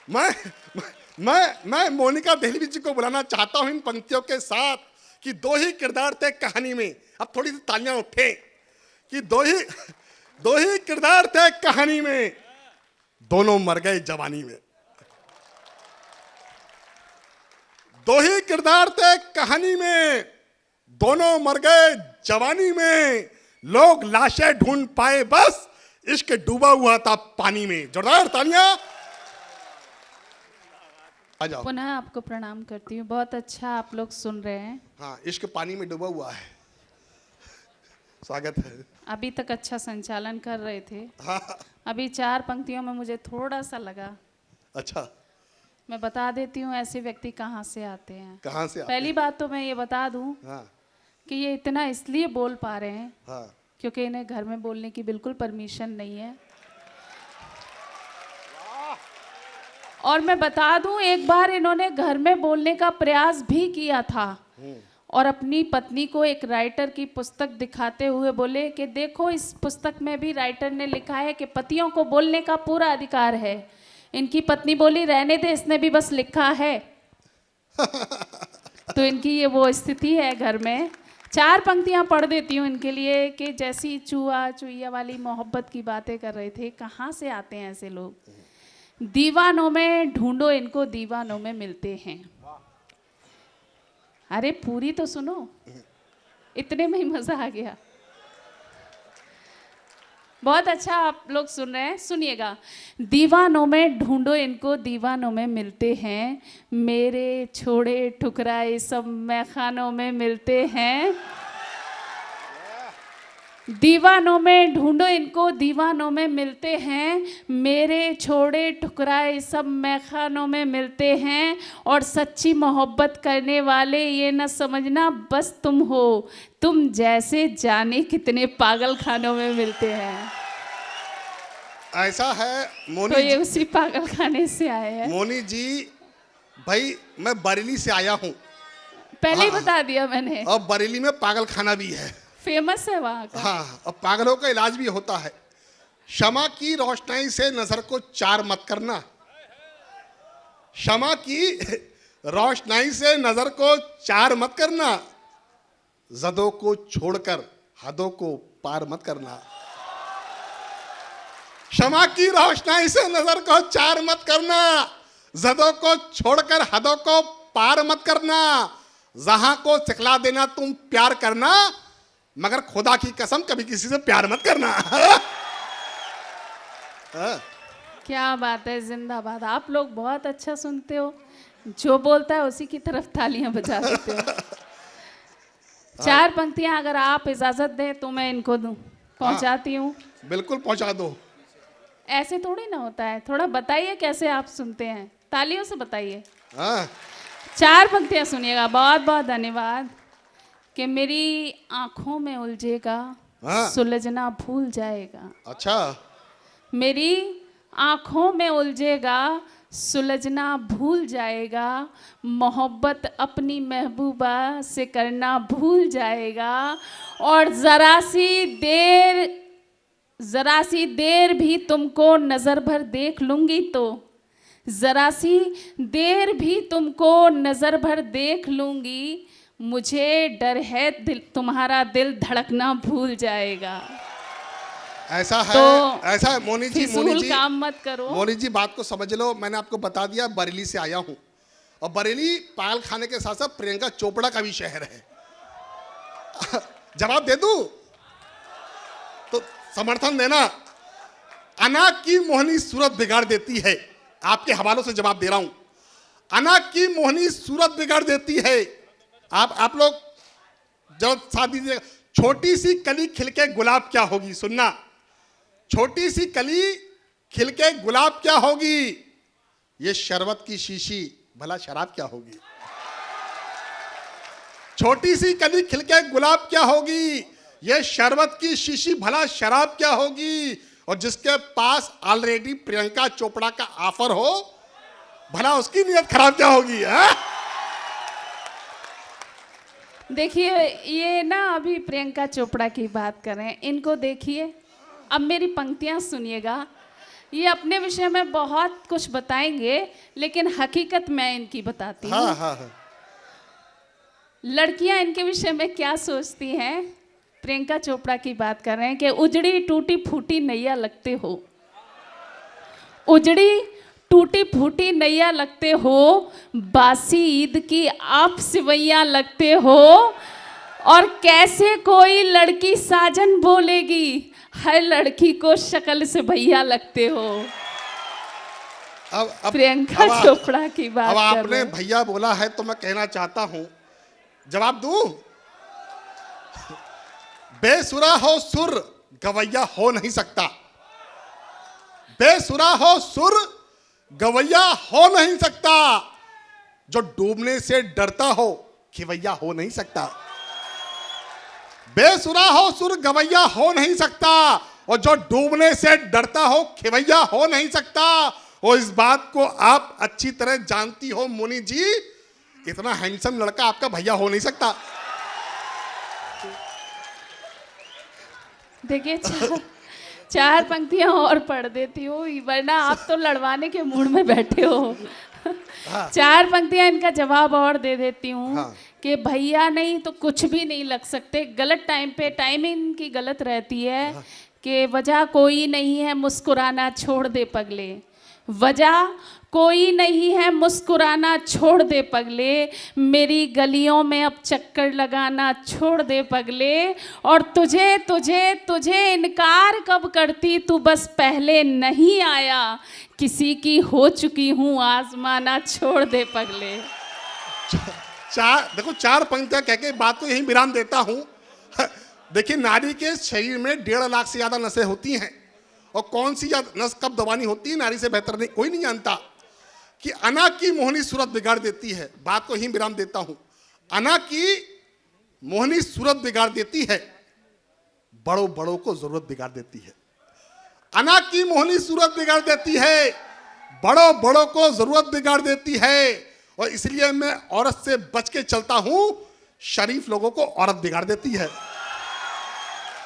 मैं मैं मोनिका दहलवी जी को बुलाना चाहता हूं इन पंक्तियों के साथ कि दो ही किरदार थे कहानी में। अब थोड़ी सी तालियां उठे कि दो ही किरदार थे कहानी में, दोनों मर गए जवानी में। दो ही किरदार थे कहानी में, दोनों मर गए जवानी में। लोग लाशें ढूंढ पाए बस इश्क डूबा हुआ था पानी में। जोरदार तालियां। आ जाओ। पुनः आपको प्रणाम करती हूँ। बहुत अच्छा आप लोग सुन रहे हैं। हाँ, इश्क पानी में डूबा हुआ है। स्वागत है। अभी तक अच्छा संचालन कर रहे थे। हाँ। अभी 4 पंक्तियों में मुझे थोड़ा सा लगा। अच्छा, मैं बता देती हूँ ऐसे व्यक्ति कहाँ से आते हैं। कहाँ से आते पहली बात तो मैं ये बता दूँ हाँ कि ये इतना इसलिए बोल पा रहे हैं हाँ। क्योंकि इन्हें घर में बोलने की बिल्कुल परमिशन नहीं है। और मैं बता दूं, एक बार इन्होंने घर में बोलने का प्रयास भी किया था और अपनी पत्नी को एक राइटर की पुस्तक दिखाते हुए बोले कि देखो, इस पुस्तक में भी राइटर ने लिखा है कि पतियों को बोलने का पूरा अधिकार है। इनकी पत्नी बोली रहने दे, इसने भी बस लिखा है। तो इनकी ये वो स्थिति है घर में। 4 पंक्तियां पढ़ देती हूँ इनके लिए कि जैसी चूहा चुईया वाली मोहब्बत की बातें कर रहे थे, कहाँ से आते हैं ऐसे लोग। दीवानों में ढूंढो इनको, दीवानों में मिलते हैं। अरे पूरी तो सुनो, इतने में ही मजा आ गया। बहुत अच्छा आप लोग सुन रहे हैं, सुनिएगा। दीवानों में ढूंढो इनको, दीवानों में मिलते हैं। मेरे छोड़े ठुकराए सब मैखानों में मिलते हैं। दीवानों में ढूंढो इनको, दीवानों में मिलते हैं। मेरे छोड़े ठुकराए सब मैखानों में मिलते हैं। और सच्ची मोहब्बत करने वाले ये न समझना बस तुम हो, तुम जैसे जाने कितने पागल खानों में मिलते हैं। ऐसा है मोनी तो ये जी, उसी पागल खाने से आए हैं। मोनी जी भाई, मैं बरेली से आया हूँ। पहले ही हाँ, बता दिया मैंने। और बरेली में पागल खाना भी है। फेमस है वहाँ का। हाँ, और पागलों का इलाज भी होता है। क्षमा की रोशनाई से नजर को चार मत करना। क्षमा की रोशनाई से नजर को चार मत करना। जदों को छोड़कर हदों को पार मत करना। क्षमा की रोशनाई से नजर को चार मत करना। जदों को छोड़कर हदों को पार मत करना। जहां को सिखला देना तुम प्यार करना, मगर खुदा की कसम कभी किसी से प्यार मत करना। क्या बात है, जिंदाबाद। आप लोग बहुत अच्छा सुनते हो, जो बोलता है उसी की तरफ तालियां बजा देते हो। 4 पंक्तियां अगर आप इजाजत दें तो मैं इनको दूं, पहुंचाती हूँ। बिल्कुल पहुंचा दो। ऐसे थोड़ी ना होता है, थोड़ा बताइए कैसे आप सुनते हैं, तालियों से बताइए। 4 पंक्तियां सुनिएगा। बहुत बहुत धन्यवाद। कि मेरी आंखों में उलझेगा, सुलझना भूल जाएगा। अच्छा। मेरी आंखों में उलझेगा, सुलझना भूल जाएगा। मोहब्बत अपनी महबूबा से करना भूल जाएगा। और जरा सी देर भी तुमको नजर भर देख लूंगी तो, जरा सी देर भी तुमको नजर भर देख लूंगी। मुझे डर है तुम्हारा दिल धड़कना भूल जाएगा। ऐसा है, तो ऐसा है मोनी जी। मोनी जी काम मत करो। मोनी जी बात को समझ लो। मैंने आपको बता दिया बरेली से आया हूं, और बरेली पागल खाने के साथ साथ प्रियंका चोपड़ा का भी शहर है। जवाब दे दूं तो समर्थन देना। अना की मोहनी सूरत बिगाड़ देती है। आपके हवालों से जवाब दे रहा हूं। अना की मोहनी सूरत बिगाड़ देती है। आप लोग जब साथ दीजिएगा। छोटी सी कली खिलके गुलाब क्या होगी, सुनना। छोटी सी कली खिलके गुलाब क्या होगी, ये शरबत की शीशी भला शराब क्या होगी। छोटी सी कली खिलके गुलाब क्या होगी, ये शरबत की शीशी भला शराब क्या होगी। और जिसके पास ऑलरेडी प्रियंका चोपड़ा का ऑफर हो, भला उसकी नीयत खराब क्या होगी। देखिए, ये ना अभी प्रियंका चोपड़ा की बात कर रहे हैं, इनको देखिए। अब मेरी पंक्तियां सुनिएगा। ये अपने विषय में बहुत कुछ बताएंगे, लेकिन हकीकत मैं इनकी बताती हूँ। हाँ हाँ हाँ। लड़कियां इनके विषय में क्या सोचती हैं? प्रियंका चोपड़ा की बात कर रहे हैं कि उजड़ी टूटी फूटी नैया लगते हो, उजड़ी टूटी फूटी नैया लगते हो, बासी ईद की आप सिवैया लगते हो, और कैसे कोई लड़की साजन बोलेगी, हर लड़की को शक्ल से भैया लगते हो। अब प्रियंका चोपड़ा की बात अब कर आपने रहे हैं। भैया बोला है तो मैं कहना चाहता हूं, जवाब दूं? बेसुरा हो सुर गवैया हो नहीं सकता, बेसुरा हो सुर गवैया हो नहीं सकता, जो डूबने से डरता हो खिवैया हो नहीं सकता। बेसुरा हो सुर गवैया हो नहीं सकता, और जो डूबने से डरता हो खिवैया हो नहीं सकता। और इस बात को आप अच्छी तरह जानती हो मुनि जी, इतना हैंडसम लड़का आपका भैया हो नहीं सकता। देखिए, चार पंक्तियां और पढ़ देती हूँ, वरना आप तो लड़वाने के मूड में बैठे हो। चार पंक्तियां इनका जवाब और दे देती हूँ। हाँ। कि भैया नहीं तो कुछ भी नहीं लग सकते। गलत टाइम पे, टाइमिंग इनकी गलत रहती है। कि वजह कोई नहीं है मुस्कुराना छोड़ दे पगले, वजह कोई नहीं है मुस्कुराना छोड़ दे पगले, मेरी गलियों में अब चक्कर लगाना छोड़ दे पगले, और तुझे तुझे तुझे इनकार कब करती, तू बस पहले नहीं आया, किसी की हो चुकी हूँ आजमाना छोड़ दे पगले। देखो, चार पंक्तियां कह के बात को यहीं विराम देता हूं। देखिए, नारी के शरीर में 1.5 लाख से ज्यादा नसें होती हैं, और कौन सी नस कब दबानी होती है नारी से बेहतर नहीं कोई नहीं जानता। कि अना की मोहनी सूरत बिगाड़ देती है, बात को ही विराम देता हूं। अना की मोहनी सूरत बिगाड़ देती है, बड़ों बड़ों को जरूरत बिगाड़ देती है। अना की मोहनी सूरत बिगाड़ देती है, बड़ों बड़ों को जरूरत बिगाड़ देती है, और इसलिए मैं औरत से बच के चलता हूं, शरीफ लोगों को औरत बिगाड़ देती है।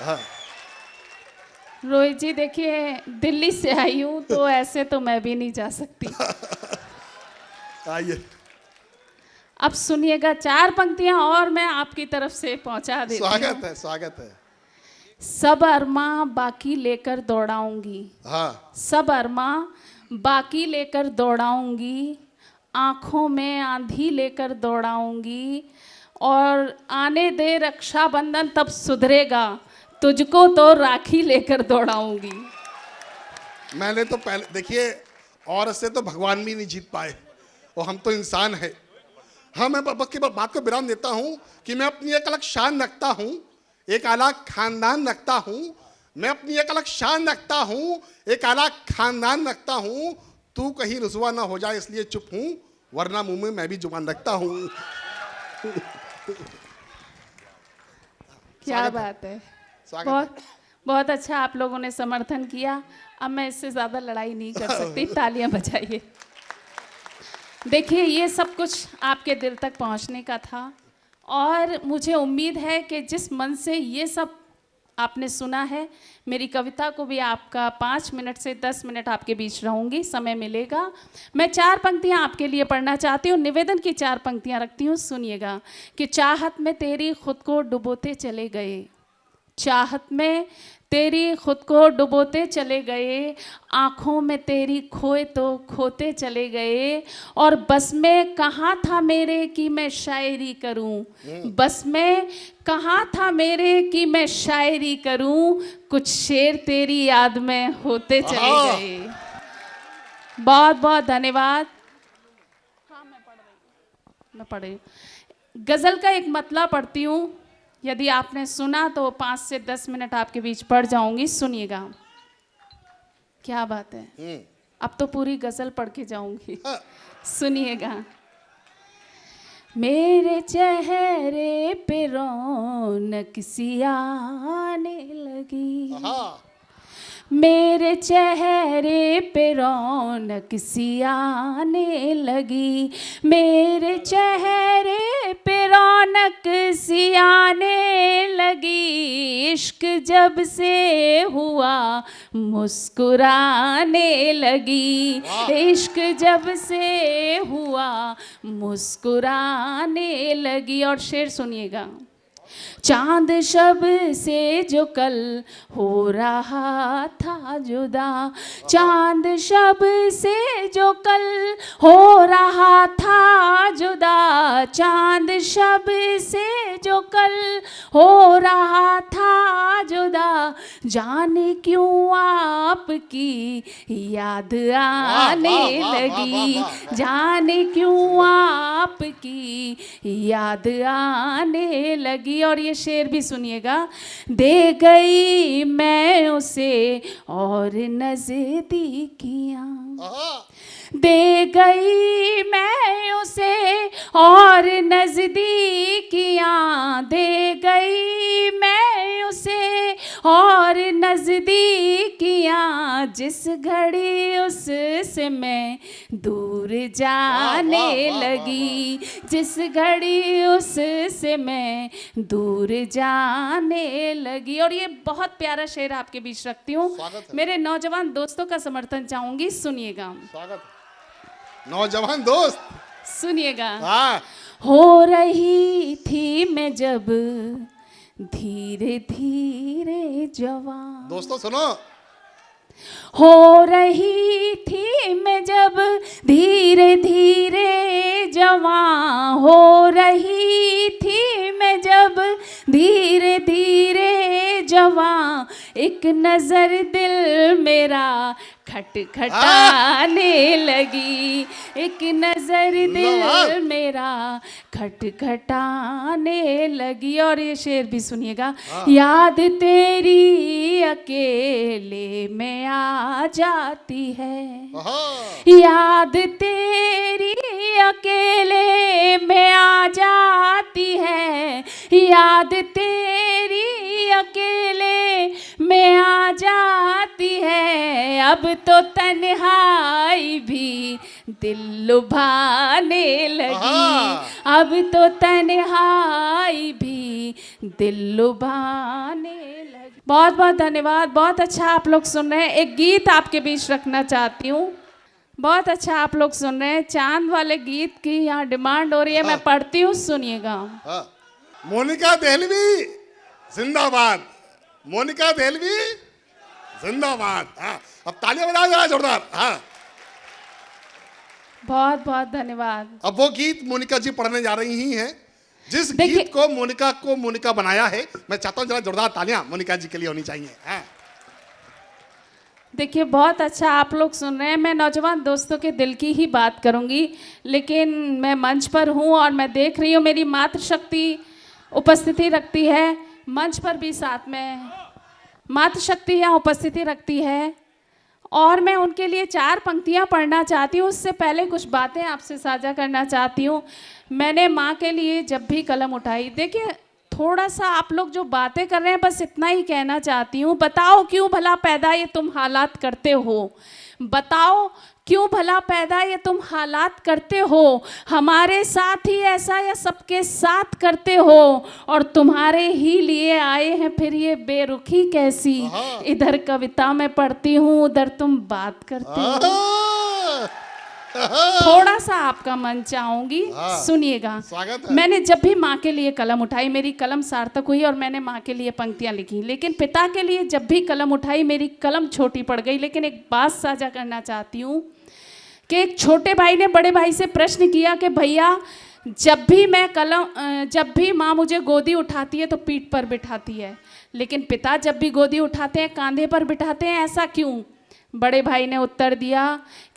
हाँ। रोहित जी, देखिए, दिल्ली से आई हूँ तो ऐसे तो मैं भी नहीं जा सकती। आइए, अब सुनिएगा, चार पंक्तियां और मैं आपकी तरफ से पहुंचा देती हूँ। स्वागत है, स्वागत है। सब अरमा बाकी लेकर दौड़ाऊंगी, हाँ। सब अरमा बाकी लेकर दौड़ाऊंगी, आंखों में आंधी लेकर दौड़ाऊंगी, और आने दे रक्षाबंधन तब सुधरेगा, तुझको तो राखी लेकर दौड़ाऊंगी। मैंने तो पहले, देखिए, औरत से तो भगवान भी नहीं जीत पाए, और हम तो इंसान है। हाँ, मैं बस की बात को विराम देता हूँ कि मैं अपनी एक अलग शान रखता हूँ, एक अलग खानदान रखता हूँ, मैं अपनी एक अलग शान रखता हूँ, एक अलग खानदान रखता हूँ। तू कहीं रुसवा ना हो जाए इसलिए चुप हूँ, वरना मुंह में मैं भी जुबान रखता हूँ। क्या बात है, बहुत बहुत अच्छा आप लोगों ने समर्थन किया। अब मैं इससे ज़्यादा लड़ाई नहीं कर सकती, तालियां बजाइए। देखिए, ये सब कुछ आपके दिल तक पहुंचने का था, और मुझे उम्मीद है कि जिस मन से ये सब आपने सुना है, मेरी कविता को भी आपका 5 मिनट से 10 मिनट आपके बीच रहूंगी, समय मिलेगा। मैं चार पंक्तियां आपके लिए पढ़ना चाहती हूँ, निवेदन की चार पंक्तियां रखती हूँ, सुनिएगा। कि चाहत में तेरी खुद को डुबोते चले गए, चाहत में तेरी खुद को डुबोते चले गए, आँखों में तेरी खोए तो खोते चले गए, और बस में कहाँ था मेरे कि मैं शायरी करूं, बस में कहाँ था मेरे कि मैं शायरी करूं, कुछ शेर तेरी याद में होते चले गए। बहुत बहुत धन्यवाद। हाँ, मैं पढ़ रही हूँ। गज़ल का एक मतला पढ़ती हूँ, यदि आपने सुना तो 5 से 10 मिनट आपके बीच पढ़ जाऊंगी, सुनिएगा। क्या बात है, अब तो पूरी गजल पढ़ के जाऊंगी, सुनिएगा। मेरे चेहरे पे रौनक सी आने लगी, मेरे चेहरे पे रौनक सी आने लगी, मेरे चेहरे पे रौनक सी आने लगी, इश्क जब से हुआ मुस्कुराने लगी, इश्क जब से हुआ मुस्कुराने लगी। और शेर सुनिएगा। चांद शब से जो कल हो रहा था जुदा, चांद शब से जो कल हो रहा था जुदा, चांद शब से जो कल हो रहा था जुदा, जाने क्यों आपकी याद आने लगी, जाने क्यों आपकी याद आने लगी। और ये शेर भी सुनिएगा। दे गई मैं उसे और नजदीकियां, दे गई मैं उसे और नजदीकियां, दे गई मैं उसे और नजदीकियां, जिस घड़ी उससे मैं दूर जाने लगी, जिस घड़ी उससे मैं दूर जाने लगी। और ये बहुत प्यारा शेर आपके बीच रखती हूँ, मेरे नौजवान दोस्तों का समर्थन चाहूंगी, सुनिएगा। स्वागत नौजवान दोस्त, सुनिएगा। हाँ। हो रही थी मैं जब धीरे धीरे जवान, दोस्तों सुनो, हो रही थी मैं जब धीरे धीरे जवान, हो रही थी मैं जब धीरे धीरे जवान, एक नजर दिल मेरा खटखटाने लगी, एक नजर दिल मेरा खटखटाने लगी। और ये शेर भी सुनिएगा। याद तेरी अकेले में आ जाती है, याद तेरी अकेले में आ जाती है, याद तेरी अकेले में आ जाती है, अब तो तन्हाई भी दिल लुभाने लगी, अब तो तन्हाई भी दिल लुभाने लगी। बहुत बहुत धन्यवाद, बहुत अच्छा आप लोग सुन रहे हैं। एक गीत आपके बीच रखना चाहती हूँ, बहुत अच्छा आप लोग सुन रहे हैं। चांद वाले गीत की यहाँ डिमांड हो रही है, मैं पढ़ती हूँ, सुनिएगा। मोनिका देहलवी जिंदाबाद, मोनिका देहलवी जिंदाबाद। हाँ, अब तालियां बजाओ जरा जोरदार। हाँ, बहुत बहुत धन्यवाद। अब वो गीत मोनिका जी पढ़ने जा रही हैं, जिस देखिए- गीत को मोनिका बनाया है। मैं चाहता हूँ जरा जोरदार तालियां मोनिका जी के लिए होनी चाहिए। हाँ। देखिए, बहुत अच्छा आप लोग सुन रहे हैं। मैं नौजवान दोस्तों के दिल की ही बात करूंगी, लेकिन मैं मंच पर हूं और मैं देख रही हूं मेरी मातृशक्ति उपस्थिति रखती है, मंच पर भी साथ में मातृशक्ति यहाँ उपस्थिति रखती है, और मैं उनके लिए 4 पंक्तियाँ पढ़ना चाहती हूँ। उससे पहले कुछ बातें आपसे साझा करना चाहती हूँ। मैंने माँ के लिए जब भी कलम उठाई, देखिए थोड़ा सा आप लोग जो बातें कर रहे हैं, बस इतना ही कहना चाहती हूँ। बताओ क्यों भला पैदा ये तुम हालात करते हो, बताओ क्यों भला पैदा ये तुम हालात करते हो, हमारे साथ ही ऐसा या सबके साथ करते हो, और तुम्हारे ही लिए आए हैं फिर ये बेरुखी कैसी, इधर कविता में पढ़ती हूँ उधर तुम बात करते हो। थोड़ा सा आपका मन चाहूंगी, सुनिएगा। मैंने जब भी माँ के लिए कलम उठाई, मेरी कलम सार्थक हुई और मैंने माँ के लिए पंक्तियाँ लिखी, लेकिन पिता के लिए जब भी कलम उठाई मेरी कलम छोटी पड़ गई। लेकिन एक बात साझा करना चाहती हूँ कि एक छोटे भाई ने बड़े भाई से प्रश्न किया कि भैया, जब भी माँ मुझे गोदी उठाती है तो पीठ पर बिठाती है, लेकिन पिता जब भी गोदी उठाते हैं कांधे पर बिठाते हैं, ऐसा क्यों? बड़े भाई ने उत्तर दिया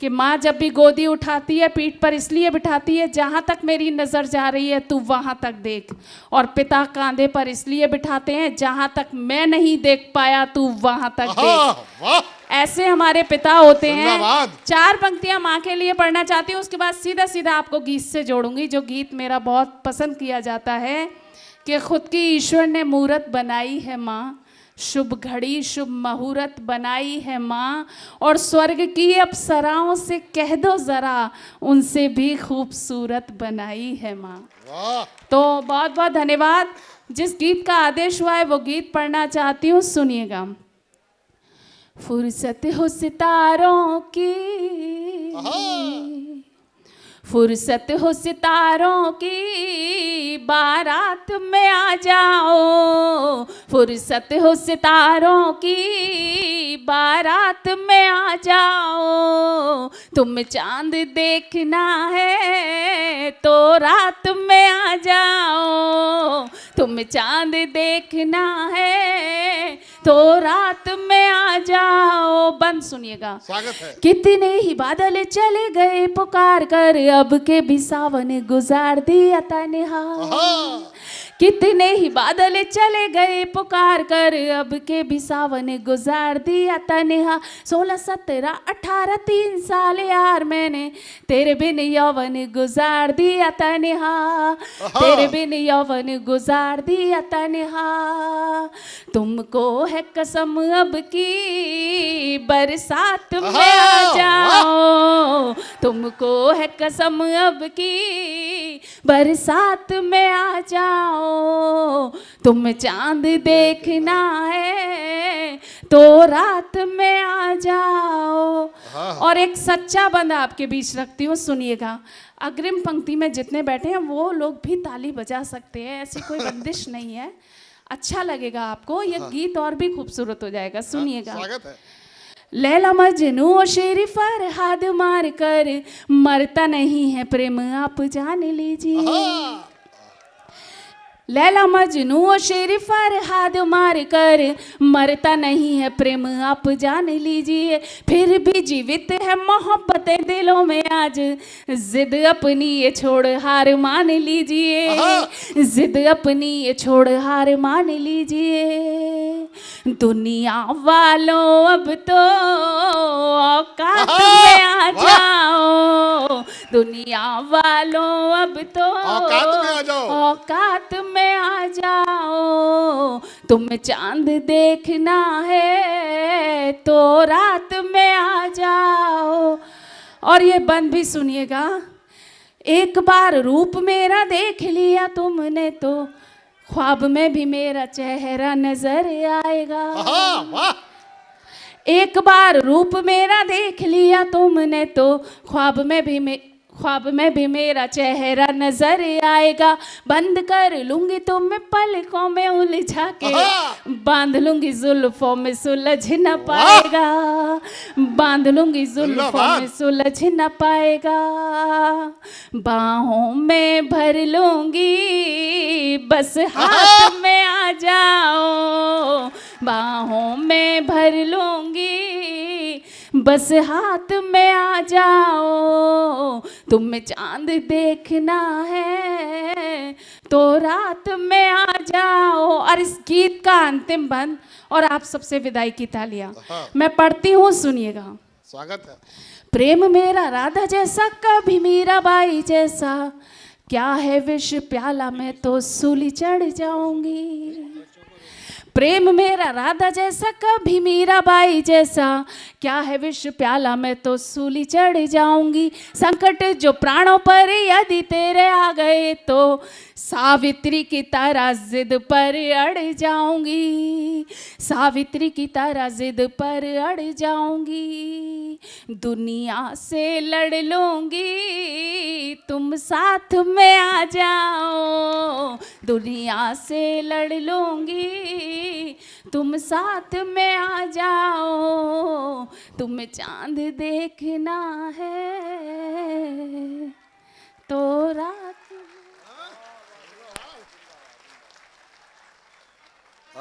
कि माँ जब भी गोदी उठाती है पीठ पर इसलिए बिठाती है जहाँ तक मेरी नज़र जा रही है तू वहाँ तक देख, और पिता कांधे पर इसलिए बिठाते हैं जहाँ तक मैं नहीं देख पाया तू वहाँ तक देख। ऐसे हमारे पिता होते हैं। 4 पंक्तियाँ माँ के लिए पढ़ना चाहती हूँ, उसके बाद सीधा सीधा आपको गीत से जोड़ूंगी, जो गीत मेरा बहुत पसंद किया जाता है कि खुद की ईश्वर ने मूरत बनाई है माँ, शुभ घड़ी शुभ मुहूर्त बनाई है माँ, और स्वर्ग की अप्सराओं से कह दो ज़रा उनसे भी खूबसूरत बनाई है माँ। वाह। तो बहुत बहुत धन्यवाद। जिस गीत का आदेश हुआ है वो गीत पढ़ना चाहती हूँ, सुनिएगा। फुर्सत हो सितारों की, फुर्सत हो सितारों की, बारात में आ जाओ। फुर्सत हो सितारों की, बारात में आ जाओ। तुम चांद देखना है तो रात में आ जाओ। तुम चांद देखना है तो रात में आ जाओ। बंद सुनिएगा। स्वागत है। कितने ही बादल चले गए पुकार कर, अब के भी सावन गुजार दिया तन्हा। कितने ही बादल चले गए पुकार कर, अब के भी सावन गुजार दिया तन्हा। 16, 17, 18, 3 साल यार मैंने तेरे बिन यौवन गुजार दिया तन्हा। तेरे बिन यौवन गुजार दिया तन्हा। तुमको है कसम अब की, बरसात में आ जाओ। तुमको है कसम अब की, बरसात में आ जाओ। तुम चांद देखना है तो रात में आ जाओ। और एक सच्चा बंदा आपके बीच रखती हूँ, सुनिएगा। अग्रिम पंक्ति में जितने बैठे हैं वो लोग भी ताली बजा सकते हैं, ऐसी कोई बंदिश नहीं है। अच्छा लगेगा आपको, ये गीत और भी खूबसूरत हो जाएगा। सुनिएगा। स्वागत है। लैला मजनू और शेर फरहाद मार कर, मरता नहीं है प्रेम आप जान लीजिए। लैला मजनू और शेर फरहाद मार कर, मरता नहीं है प्रेम आप जान लीजिए। फिर भी जीवित है मोहब्बतें दिलों में आज, जिद अपनी ये छोड़ हार मान लीजिए। जिद अपनी ये छोड़ हार मान लीजिए। दुनिया वालों अब तो औकात में आ जाओ। दुनिया वालों अब तो औकात में आ जाओ। औकात में आ जाओ। तुम चांद देखना है तो रात में आ जाओ। और ये बंद भी सुनिएगा। एक बार रूप मेरा देख लिया तुमने तो, ख्वाब में भी मेरा चेहरा नजर आएगा। वाह। एक बार रूप मेरा देख लिया तुमने तो, ख्वाब में भी मेरा चेहरा नजर आएगा। बंद कर लूंगी तुम्हें पलकों में उलझा के, बांध लूंगी जुल्फों में सुलझ न पाएगा। बांध लूंगी जुल्फों में सुलझ न पाएगा। बाहों में भर लूंगी बस हाथ में आ जाओ। बाहों में भर लूंगी बस हाथ में आ जाओ। तुम्हें चांद देखना है तो रात में आ जाओ। और इस गीत का अंतिम बंद और आप सबसे विदाई की तालियां मैं पढ़ती हूँ, सुनिएगा। स्वागत है। प्रेम मेरा राधा जैसा कभी मीराबाई जैसा, क्या है विष प्याला मैं तो सूली चढ़ जाऊंगी। प्रेम मेरा राधा जैसा कभी मीराबाई जैसा, क्या है विष प्याला मैं तो सूली चढ़ जाऊंगी। संकट जो प्राणों पर यदि तेरे आ गए तो, सावित्री की तरह जिद पर अड़ जाऊंगी। सावित्री की तरह जिद पर अड़ जाऊंगी। दुनिया से लड़ लूंगी तुम साथ में आ जाओ। दुनिया से लड़ लूंगी तुम साथ में आ जाओ। तुम्हें चांद देखना है